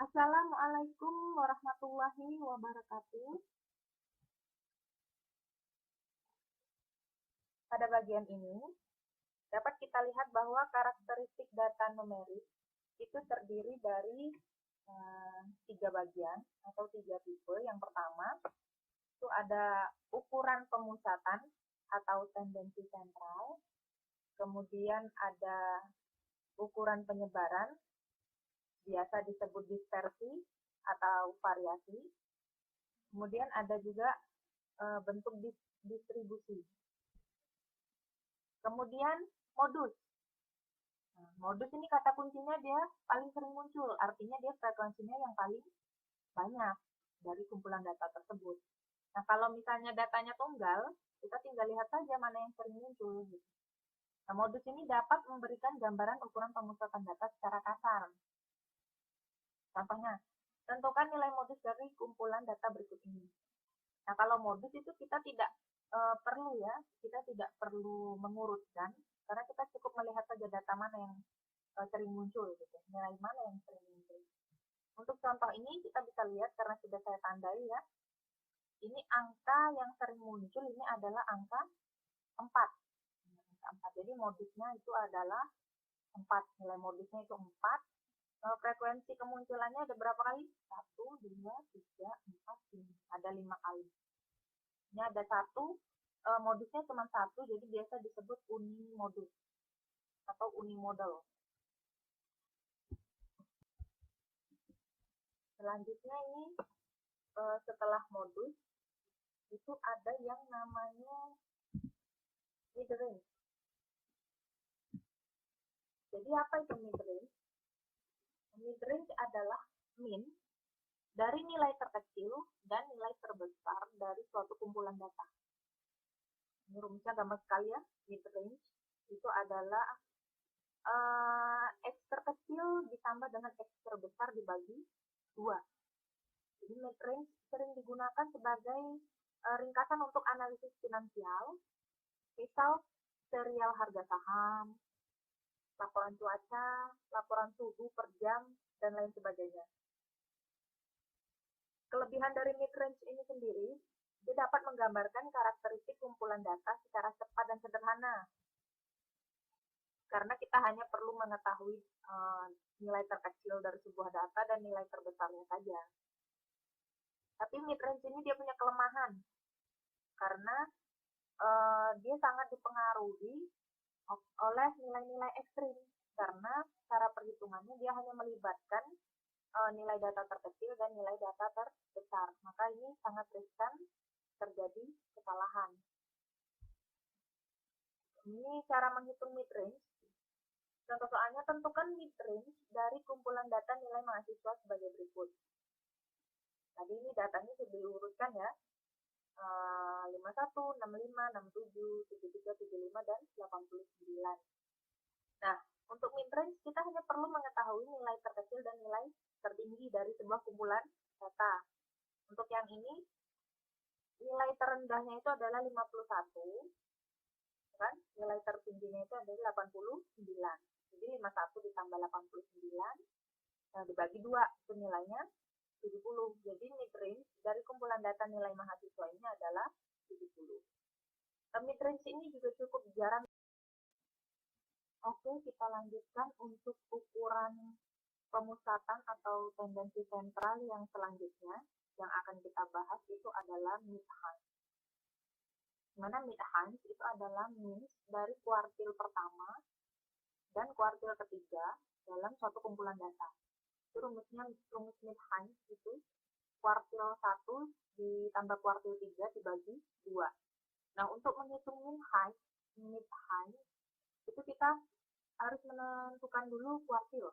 Assalamualaikum warahmatullahi wabarakatuh. Pada bagian ini, dapat kita lihat bahwa karakteristik data numerik itu terdiri dari tiga bagian atau tiga tipe. Yang pertama, itu ada ukuran pemusatan atau tendensi sentral, kemudian ada ukuran penyebaran, biasa disebut dispersi atau variasi, kemudian ada juga bentuk distribusi. Kemudian modus. Nah, modus ini kata kuncinya dia paling sering muncul, artinya dia frekuensinya yang paling banyak dari kumpulan data tersebut. Nah, kalau misalnya datanya tunggal, kita tinggal lihat saja mana yang sering muncul. Nah, modus ini dapat memberikan gambaran ukuran pemusatan data secara kasar. Contohnya, tentukan nilai modus dari kumpulan data berikut ini. Nah, kalau modus itu kita tidak perlu ya, kita tidak perlu mengurutkan, karena kita cukup melihat saja data mana yang sering muncul, gitu, nilai mana yang sering muncul. Untuk contoh ini kita bisa lihat karena sudah saya tandai ya, ini angka yang sering muncul ini adalah angka 4. Jadi modusnya itu adalah 4, nilai modusnya itu 4. Frekuensi kemunculannya ada berapa kali? 1, 2, 3, 4, 5. Ada 5 kali. Ini ada satu, modusnya cuma satu, jadi biasa disebut unimodus atau unimodal. Selanjutnya ini setelah modus itu ada yang namanya midrange. Jadi apa itu midrange? Midrange adalah min dari nilai terkecil dan nilai terbesar dari suatu kumpulan data. Ini rumusnya gampang sekali ya. Midrange itu adalah X terkecil ditambah dengan X terbesar dibagi 2. Jadi midrange sering digunakan sebagai ringkasan untuk analisis finansial, misal serial harga saham, laporan cuaca, laporan suhu per jam, dan lain sebagainya. Kelebihan dari midrange ini sendiri, dia dapat menggambarkan karakteristik kumpulan data secara cepat dan sederhana. Karena kita hanya perlu mengetahui nilai terkecil dari sebuah data dan nilai terbesarnya saja. Tapi midrange ini dia punya kelemahan, karena dia sangat dipengaruhi oleh nilai-nilai ekstrim, karena cara perhitungannya dia hanya melibatkan nilai data terkecil dan nilai data terbesar. Maka ini sangat riskan terjadi kesalahan. Ini cara menghitung midrange. Contoh soalnya, tentukan midrange dari kumpulan data nilai mahasiswa sebagai berikut. Tadi ini datanya sudah diurutkan ya. 51, 65, 67, 73, 75, dan 89. Nah, untuk midrange kita hanya perlu mengetahui nilai terkecil dan nilai tertinggi dari sebuah kumpulan data. Untuk yang ini, nilai terendahnya itu adalah 51, kan? Nilai tertingginya itu adalah 89. Jadi 51 ditambah 89, dibagi 2, itu nilainya 70. Jadi midrange dari kumpulan data nilai mahasiswa ini adalah 70. Midrange ini juga cukup jarang. Oke, kita lanjutkan untuk ukuran pemusatan atau tendensi sentral yang selanjutnya yang akan kita bahas itu adalah mid-Hines. Dimana mid-Hines itu adalah means dari kuartil pertama dan kuartil ketiga dalam suatu kumpulan data. Itu rumusnya, rumus mid-Hines itu kuartil 1 ditambah kuartil 3 dibagi 2. Nah, untuk menghitung mid-Hines itu kita harus menentukan dulu kuartil.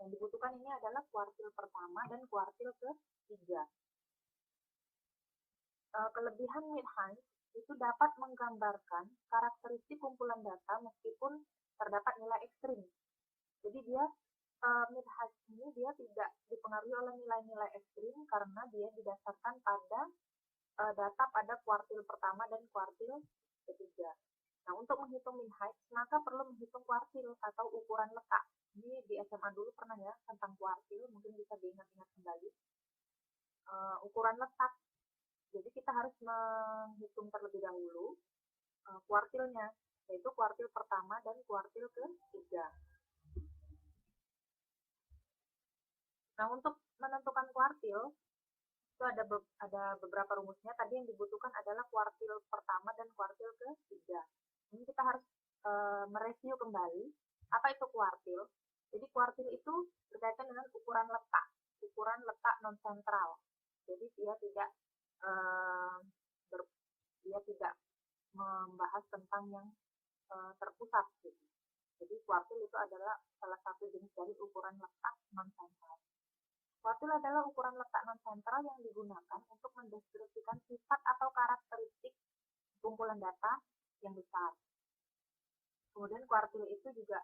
Yang dibutuhkan ini adalah kuartil pertama dan kuartil ketiga. Kelebihan mid-Hines itu dapat menggambarkan karakteristik kumpulan data meskipun terdapat nilai ekstrim. Jadi dia mid-Hines ini dia tidak dipengaruhi oleh nilai-nilai ekstrim karena dia didasarkan pada data pada kuartil pertama dan kuartil ketiga. Nah, untuk menghitung mid-Hines maka perlu menghitung kuartil atau ukuran letak Ini di SMA dulu pernah ya tentang kuartil, mungkin bisa diingat-ingat kembali. Ukuran letak. Jadi kita harus menghitung terlebih dahulu kuartilnya, yaitu kuartil pertama dan kuartil ketiga. Nah, untuk menentukan kuartil, itu ada beberapa rumusnya. Tadi yang dibutuhkan adalah kuartil pertama dan kuartil ketiga. Ini kita harus mereview kembali apa itu kuartil. Jadi kuartil itu berkaitan dengan ukuran letak non sentral. Jadi dia tidak membahas tentang yang terpusat. Gitu. Jadi kuartil itu adalah salah satu jenis dari ukuran letak non sentral. Kuartil adalah ukuran letak non sentral yang digunakan untuk mendeskripsikan sifat atau karakteristik kumpulan data yang besar. Kemudian kuartil itu juga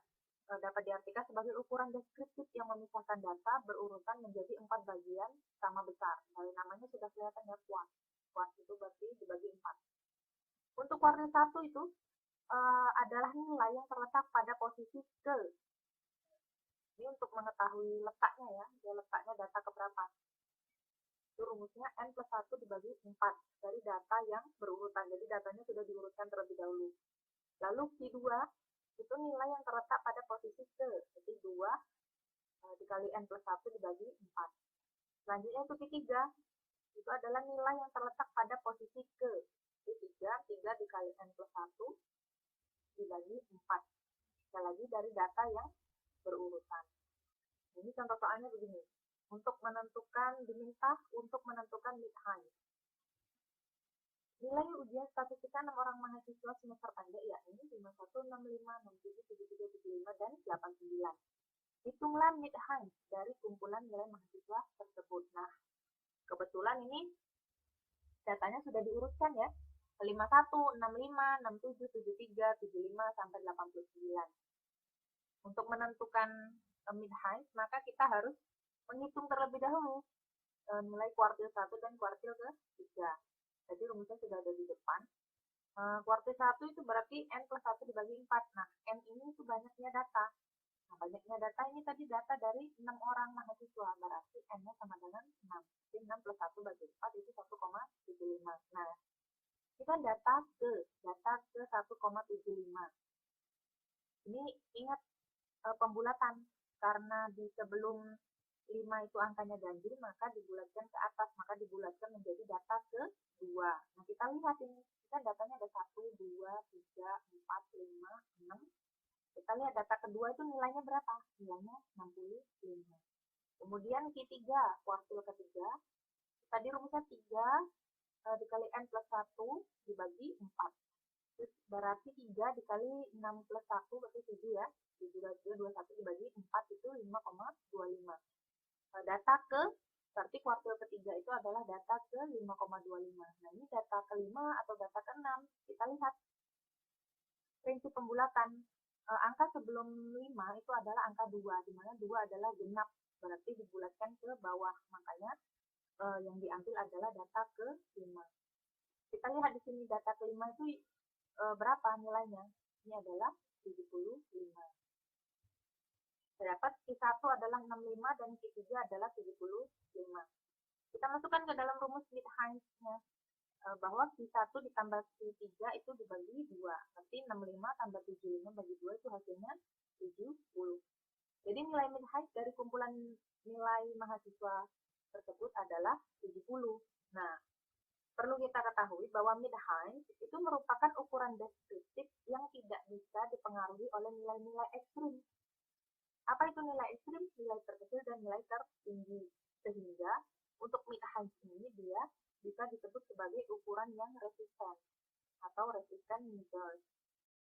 dapat diartikan sebagai ukuran deskriptif yang memisahkan data berurutan menjadi 4 bagian sama besar. Dari namanya sudah kelihatan ya, kuart. Kuart itu berarti dibagi 4. Untuk kuartil 1 itu adalah nilai yang terletak pada posisi ke. Ini untuk mengetahui letaknya ya, letaknya data keberapa. Itu rumusnya N plus 1 dibagi 4 dari data yang berurutan. Jadi datanya sudah diurutkan terlebih dahulu. Lalu Q2 itu nilai yang terletak pada posisi ke. Jadi 2 dikali N plus 1 dibagi 4. Selanjutnya itu Q3. Itu adalah nilai yang terletak pada posisi ke. Jadi 3 dikali N plus 1 dibagi 4. Sekali lagi dari data yang berurutan. Ini contoh soalnya begini. Diminta untuk menentukan mid-high. Nilai ujian statistika 6 orang mahasiswa semester pendek yakni 51, 65, 67, 73, 75, dan 89. Hitunglah mid-high dari kumpulan nilai mahasiswa tersebut. Nah, kebetulan ini datanya sudah diurutkan ya. 51, 65, 67, 73, 75, sampai 89. Untuk menentukan mid-high, maka kita harus menghitung terlebih dahulu nilai kuartil 1 dan kuartil ketiga. Jadi rumusnya sudah ada di depan. Kuartil 1 itu berarti N plus 1 dibagi 4. Nah, N ini itu banyaknya data. Nah, banyaknya data ini tadi data dari 6 orang mahasiswa. Berarti N-nya sama dengan 6. Jadi 6 plus 1 bagi 4 itu 1,75. Nah, kita data ke 1,75. Ini ingat pembulatan. Karena di sebelum 5 itu angkanya ganjil, maka dibulatkan ke atas, maka dibulatkan menjadi data ke-2. Nah, kita lihat ini, kita datanya ada 1, 2, 3, 4, 5, 6. Kita lihat data kedua itu nilainya berapa? Nilainya 65. Kemudian Q3, kuartil ketiga, tadi rumusnya 3 dikali N plus 1 dibagi 4. Berarti 3 dikali 6 plus 1 berarti 7 ya. 7 21 dibagi 4 itu 5,25. Data ke, berarti kuartil ketiga itu adalah data ke 5,25. Nah, ini data kelima atau data ke-6. Kita lihat prinsip pembulatan. Angka sebelum 5 itu adalah angka 2, di mana 2 adalah genap, berarti dibulatkan ke bawah. Makanya yang diambil adalah data ke-5. Kita lihat di sini data kelima itu berapa nilainya? Ini adalah 75. Terdapat Q1 adalah 65 dan Q3 adalah 75. Kita masukkan ke dalam rumus mid-high-nya bahwa Q1 ditambah Q3 itu dibagi 2. Berarti 65 tambah 75 bagi 2 itu hasilnya 70. Jadi nilai mid-high dari kumpulan nilai mahasiswa tersebut adalah 70. Nah, perlu kita ketahui bahwa mid-high itu merupakan ukuran deskriptif yang tidak bisa dipengaruhi oleh nilai-nilai ekstrim. Apa itu nilai ekstrim? Nilai terkecil dan nilai tertinggi. Sehingga untuk mid-high ini dia bisa disebut sebagai ukuran yang resisten atau resisten middle.